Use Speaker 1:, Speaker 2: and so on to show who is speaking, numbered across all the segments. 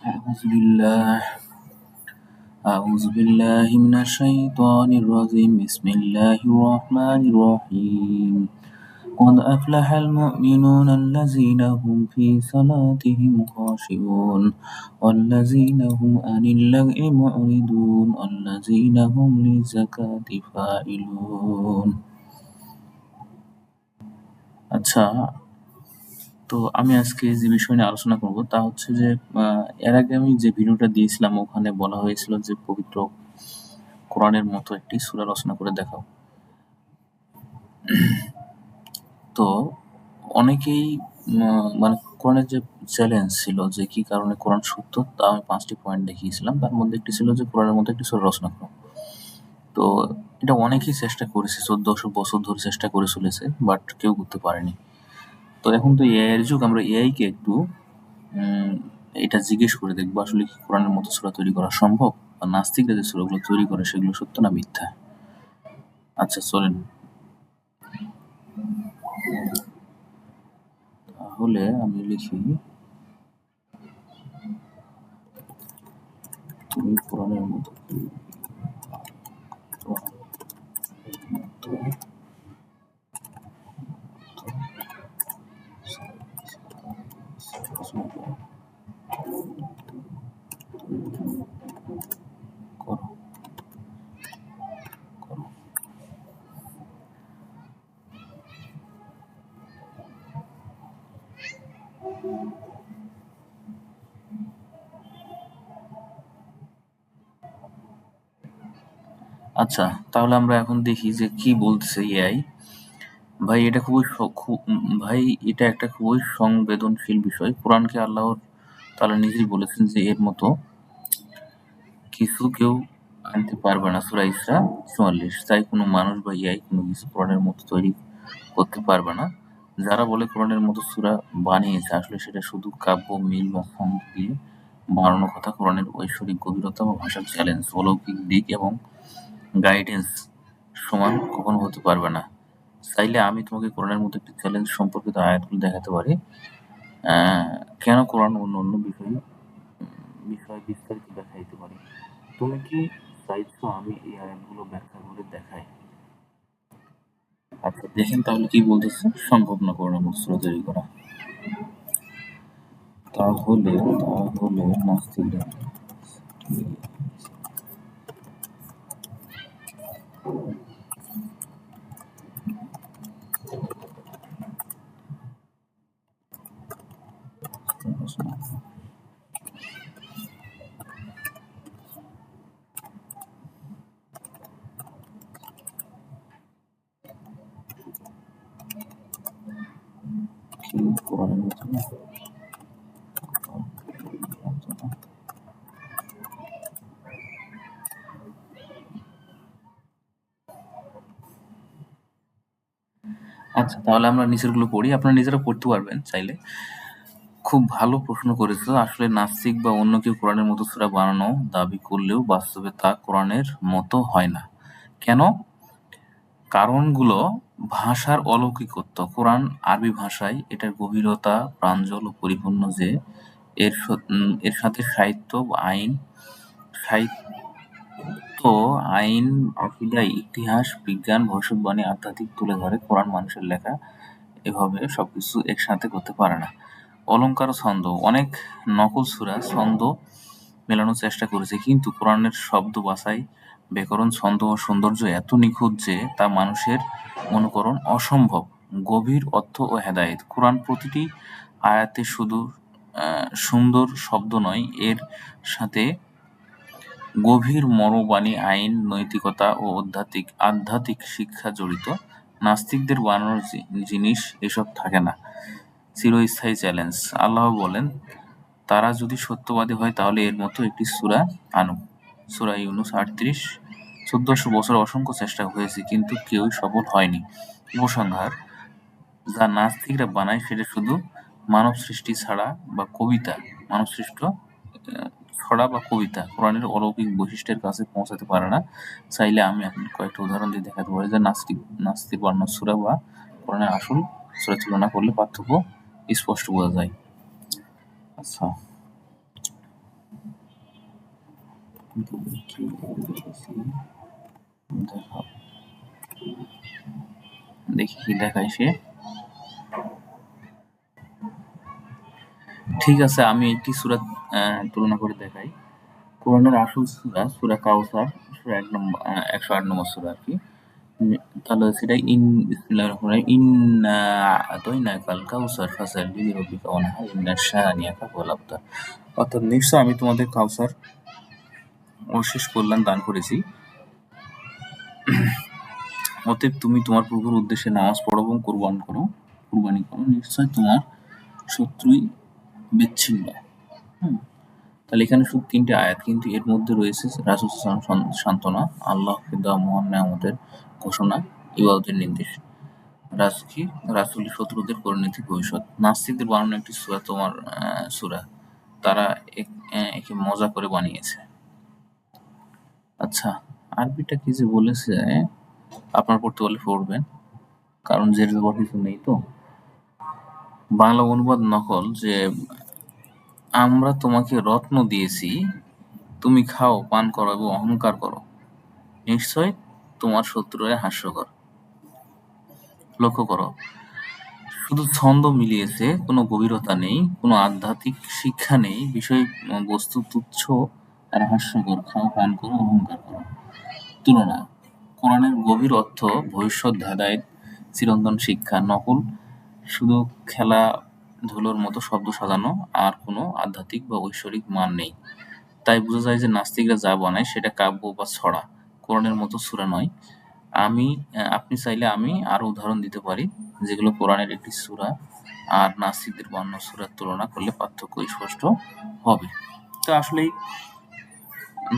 Speaker 1: أعوذ بالله أعوذ بالله من الشيطان الرجيم بسم الله الرحمن الرحيم قد أفلح المؤمنون الذين هم في صلاتهم خاشعون والذين هم عن اللغو معرضون والذين هم للزكاة فاعلون আচ্ছা, তো আমি আজকে যে বিষয় নিয়ে আলোচনা করব তা হচ্ছে যে এর আগে আমি যে ভিডিওটা দিয়েছিলাম ওখানে বলা হয়েছিল যে পবিত্র কোরআনের মতো একটি সূরা রচনা করে দেখাও। তো অনেকেই মানে কোরআনের যে চ্যালেঞ্জ ছিল যে কি কারণে কোরআন সত্য তা আমি 5টি পয়েন্ট দেখিয়েছিলাম। তার মধ্যে একটি ছিল যে কোরআনের মতো একটি সূরা রচনা করো। তো এটা অনেকেই চেষ্টা করেছে, 1400 বছর ধরে চেষ্টা করে চলেছে, বাট কেউ করতে পারেনি। তো এখন তো এআই এর যুগ, আমরা এআই কে একটু এটা জিজ্ঞেস করে দেখবো আসলে কি কোরআনের মতো সূরা তৈরি করা সম্ভব, বা নাস্তিকরা যে সূরাগুলো তৈরি করে সেগুলো সত্য না মিথ্যা। আচ্ছা চলেন, তাহলে আমি লিখি তুমি কোরআনের মতো করো। আচ্ছা, তাহলে আমরা এখন দেখি যে কি বলছে এআই। ভাই এটা ভাই এটা একটা খুবই সংবেদনশীল বিষয়। কোরআনকে আল্লাহ তাআলা নিজেই বলেছেন যে এর মতো কিছু কেউ আনতে পারবে না, সূরা ইসরা 44। তাই কোনো মানুষ বা এআই কোনো কিছু কোরআনের মতো তৈরি করতে পারবে না। যারা বলে কোরআনের মতো সূরা বানিয়েছে, আসলে সেটা শুধু কাব্য মিল বা ছন্দ দিয়ে বানানো কথা। কোরআনের ঐশ্বরিক গভীরতা বা ভাষার চ্যালেঞ্জ, অলৌকিক দিক এবং গাইডেন্স সমান কখনো হতে পারবে না। চাইলে আমি তোমাকে কোরআনের মতো একটি চ্যালেঞ্জ সম্পর্কিত আয়াতগুলো দেখাতে পারি। কেন কোরআন অন্য বিষয় বিস্তারিত দেখাইতে পারি। তুমি কি চাইছো আমি এই আয়াতগুলো ব্যাখ্যা করে দেখাই? আচ্ছা দেখেন তাহলে কি বলতেছে। সম্ভব না কোরআনের মতো সূরা তৈরি করা। তাহলে নাস্তিকরা কি কোরআনের মতো না? আচ্ছা তাহলে আমরা নিচেরগুলো পড়ি, আপনারা নিজেরা পড়তে পারবেন চাইলে। খুব ভালো প্রশ্ন করেছো। আসলে নাস্তিক বা অন্য কেউ কোরআনের মতো সূরা বানানো দাবি করলেও বাস্তবে তা কোরআনের মতো হয় না। কেন? কারণগুলো: ভাষার অলৌকিকত্ব। কোরআন আরবি ভাষায়, এটার গভীরতা প্রাঞ্জল ও পরিপূর্ণ যে এর সাথে সাহিত্য, আইন, আকীদা, ইতিহাস, বিজ্ঞান, ভবিষ্যদ্বাণী, আধ্যাত্মিক তুলে ধরে। কোরআন মানুষের লেখা, এভাবে সবকিছু একসাথে করতে পারে না। অলংকার ও ছন্দ: অনেক নকল সূরা ছন্দ মেলানোর চেষ্টা করেছে, কিন্তু কোরআনের শব্দ বাছাই, ব্যাকরণ, ছন্দ ও সৌন্দর্য এত নিখুঁত যে তা মানুষের অনুকরণ অসম্ভব। গভীর অর্থ ও হেদায়েত: কোরআন প্রতিটি আয়াতে শুধু সুন্দর শব্দ নয়, এর সাথে গভীর মর্মবাণী, আইন, নৈতিকতা ও আধ্যাত্মিক শিক্ষা জড়িত। নাস্তিকদের বানানো জিনিস এসব থাকে না। চিরস্থায়ী চ্যালেঞ্জ: আল্লাহ বলেন, তারা যদি সত্যবাদী হয় তাহলে এর মতো একটি সূরা আনুক। সূরা ইউনূস ৩৮। 1400 বছর অসংখ্য চেষ্টা হয়েছে, কিন্তু কেউই সফল হয়নি। উপসংহার: যা নাস্তিকরা বানায় সেটা শুধু মানব সৃষ্টি ছড়া বা কবিতা, কোরআনের অলৌকিক বৈশিষ্ট্যের কাছে পৌঁছাতে পারে না। চাইলে আমি আপনাকে কয়েকটা উদাহরণ দিয়ে দেখাতে পারি যে নাস্তিক বানানো সূরা বা কোরআনের আসল সূরা তুলনা করলে পার্থক্য স্পষ্ট বোঝা যায়। আচ্ছা, দেখি দেখাও, দেখি কি দেখায় সে। ঠিক আছে, আমি একটি সূরা তুলনা করে দেখাই। কোরআনের আসল সূরা, সূরা কাউসার, সূরা 108 নম্বর সূরা আরকি। তাহলে সেটা বিসমিল্লাহির রহমানির রহিম, ইন্না আ'তাইনাকাল কাউসার ফাসাল্লি লিরাব্বিকা ওয়ানহার ইন্না শানিআকা হুয়াল আবতার। অর্থাৎ নিশ্চয় আমি তোমাদের কাউসার অশেষ কল্যাণ দান করেছি, অতএব তুমি তোমার প্রভুর উদ্দেশ্যে নামাজ পড়ো এবং কুরবানি করো, নিশ্চয় তোমার শত্রুই বিচ্ছিন্ন। তাহলে এখানে শুধু ৩টি আয়াত, কিন্তু এর মধ্যে রয়েছে রাসূল সাল্লাল্লাহু আলাইহি ওয়াসাল্লাম সান্ত্বনা, আল্লাহকে দেওয়া মহান নেয়ামতের ঘোষণা, ইবাদতের নির্দেশ, রাসূলের শত্রুদের পরিণতি ভবিষ্যৎ। নাস্তিকদের বানানো একটি সূরা তোমার সূরা, তারা একে মজা করে বানিয়েছে। আচ্ছা, আরবিটা কি যে বলেছে আপনার পড়তে বললে পড়বেন, কারণ জের জবর কিছু নেই তো। বাংলা অনুবাদ নকল যে আমরা তোমাকে রত্ন দিয়েছি, তুমি খাও, পান করো এবং অহংকার করো, নিশ্চয় তোমার শত্রুরা হাস্যকর। লক্ষ্য করো, শুধু ছন্দ মিলিয়েছে, কোনো গভীরতা নেই, কোনো আধ্যাত্মিক শিক্ষা নেই, বিষয় বস্তু তুচ্ছ আর হাস্যকর, খাও, পান করো, অহংকার করো। তুলনা, কোরআনের গভীর অর্থ, ভবিষ্যৎ হেদায়েত, চিরন্তন শিক্ষা। নকল শুধু খেলাধুলোর মতো শব্দ সাজানো, আর কোনো আধ্যাত্মিক বা ঐশ্বরিক মান নেই। তাই বোঝা যায় যে নাস্তিকরা যা বানায় সেটা কাব্য বা ছড়া, কোরআনের মতো সূরা নয়। আপনি চাইলে আমি আরো উদাহরণ দিতে পারি যেগুলো কোরআনের একটি সূরা আর নাস্তিকদের বানানো সূরার তুলনা করলে পার্থক্য স্পষ্ট হবে। তো আসলেই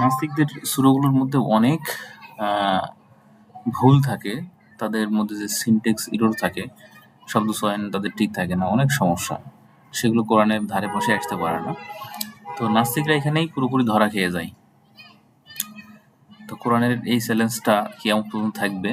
Speaker 1: নাস্তিকদের সূরাগুলোর মধ্যে অনেক ভুল থাকে, তাদের মধ্যে যে সিনট্যাক্স এরর থাকে, শব্দ চয়ন তাদের ঠিক থাকে না, অনেক সমস্যা, সেগুলো কোরআনের ধারে পাশে আসতে পারে না। তো নাস্তিকরা এখানেই পুরোপুরি ধরা খেয়ে যায়। তো কোরআনের এই চ্যালেঞ্জটা কিয়ামত পর্যন্ত থাকবে।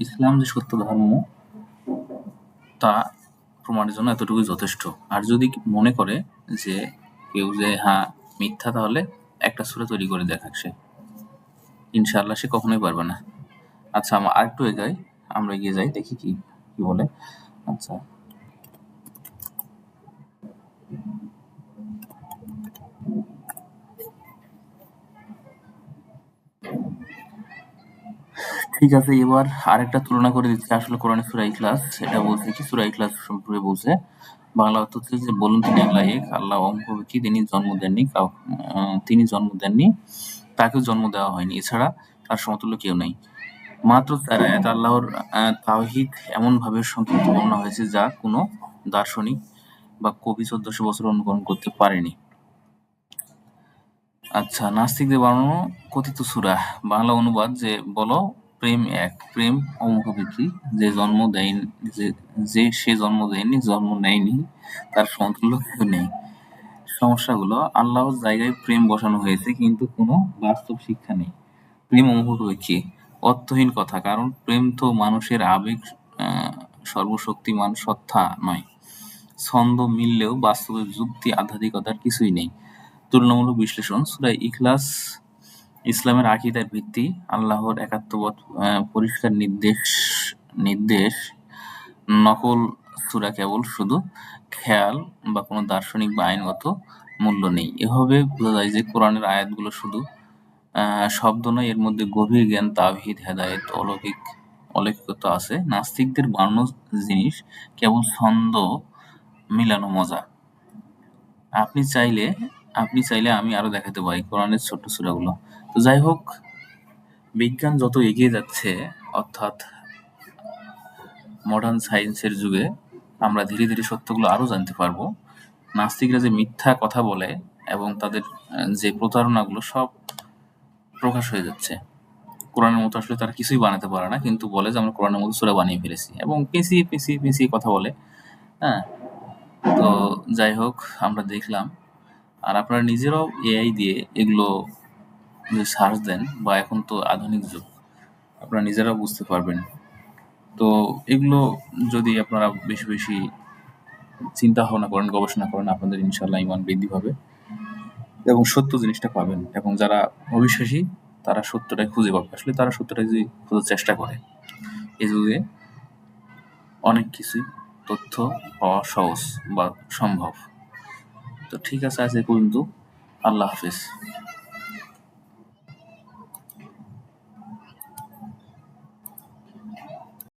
Speaker 1: ইসলাম যে সত্য ধর্ম তা প্রমাণের জন্য এতটুকুই যথেষ্ট। আর যদি মনে করে যে কেউ যে মিথ্যা, তাহলে একটা সূরা তৈরি করে দেখাক সে, ইনশাআল্লাহ সে কখনোই পারবে না। আচ্ছা, আমরা আরেকটু এগাই, আমরা এগিয়ে যাই, দেখি কি বলে। আচ্ছা, ঠিক আছে, এবার আরেকটা তুলনা করে দিচ্ছি। আসলে কোরআনের সূরা ইখলাস, এটা বলছে কি, সূরা ইখলাস সম্পর্কে বলছে, বাংলা অর্থ হচ্ছে যে বলুন তিনি আল্লাহ এক, আল্লাহ অমুখাপেক্ষী, তিনি জন্ম দেননি, তাকেও জন্ম দেওয়া হয়নি, এছাড়া তার সমতুল্য কেউ নেই। মাত্র ৪ আয়াত আল্লাহর তাওহীদ এমন ভাবে সংক্ষিপ্ত বর্ণনা হয়েছে যা কোনো দার্শনিক বা কবি ১৪০০ বছর অনুকরণ করতে পারেনি। আচ্ছা, নাস্তিকদের বানানো কথিত সূরা, বাংলা অনুবাদ যে বলো প্রেম এক, প্রেম অমুখাপেক্ষী, সে জন্ম দেয়নি, জন্ম নেয়নি, তার সমতুল্য কেউ নেই। সমস্যাগুলো, আল্লাহর জায়গায় প্রেম বসানো হয়েছে, কিন্তু কোনো বাস্তব শিক্ষা নেই। প্রেম অমুখাপেক্ষী, অর্থহীন কথা, কারণ প্রেম তো মানুষের আবেগ, সর্বশক্তিমান সত্তা নয়। ছন্দ মিললেও বাস্তবে যুক্তি, আধ্যাত্মিকতার কিছুই নেই। তুলনামূলক বিশ্লেষণ, সূরা ইখলাস ইসলামের আকীদার ভিত্তি, আল্লাহর একাত্মবাদ পরিষ্কার নির্দেশ। নকল সূরা কেবল শুধু খেয়াল বা কোনো দার্শনিক বা আইনগত মূল্য নেই। এভাবে বোঝা যায় যে কোরআনের আয়াতগুলো শুধু শব্দ নয়, এর মধ্যে গভীর জ্ঞান, তাওহীদ, হেদায়েত, অলৌকিকতা আছে। নাস্তিকদের বানানো জিনিস কেবল ছন্দ মিলানো মজা। আপনি চাইলে আমি আরো দেখাতে পারি কোরআনের ছোট্ট সূরাগুলো। তো যাই হোক, বিজ্ঞান যত এগিয়ে যাচ্ছে, অর্থাৎ মডার্ন সায়েন্সের যুগে, আমরা ধীরে ধীরে সত্যগুলো আরো জানতে পারবো। নাস্তিকরা যে মিথ্যা কথা বলে এবং তাদের যে প্রতারণাগুলো সব প্রকাশ হয়ে যাচ্ছে। কোরআনের মতো আসলে তারা কিছুই বানাতে পারে না, কিন্তু বলে যে আমরা কোরআনের মতো সূরা বানিয়ে ফেলেছি, এবং পেঁচিয়ে কথা বলে। হ্যাঁ, তো যাই হোক, আমরা দেখলাম। আর আপনারা নিজেরাও এআই দিয়ে এগুলো যদি সার্চ দেন, বা এখন তো আধুনিক যুগ, আপনারা নিজেরাও বুঝতে পারবেন। তো এগুলো যদি আপনারা বেশি বেশি চিন্তা ভাবনা করেন, গবেষণা করেন, আপনাদের ইনশাআল্লাহ ঈমান বৃদ্ধি পাবে। এবং সত্য জিনিসটা পাবেন, এবং যারা অবিশ্বাসী তারা সত্যটাই খুঁজে পাবে। আসলে তারা সত্যটাই যদি খোঁজার চেষ্টা করে, এই যুগে অনেক কিছুই তথ্য পাওয়া সহজ বা সম্ভব। তো ঠিক আছে, আজ এ পর্যন্ত। আল্লাহ হাফিজ।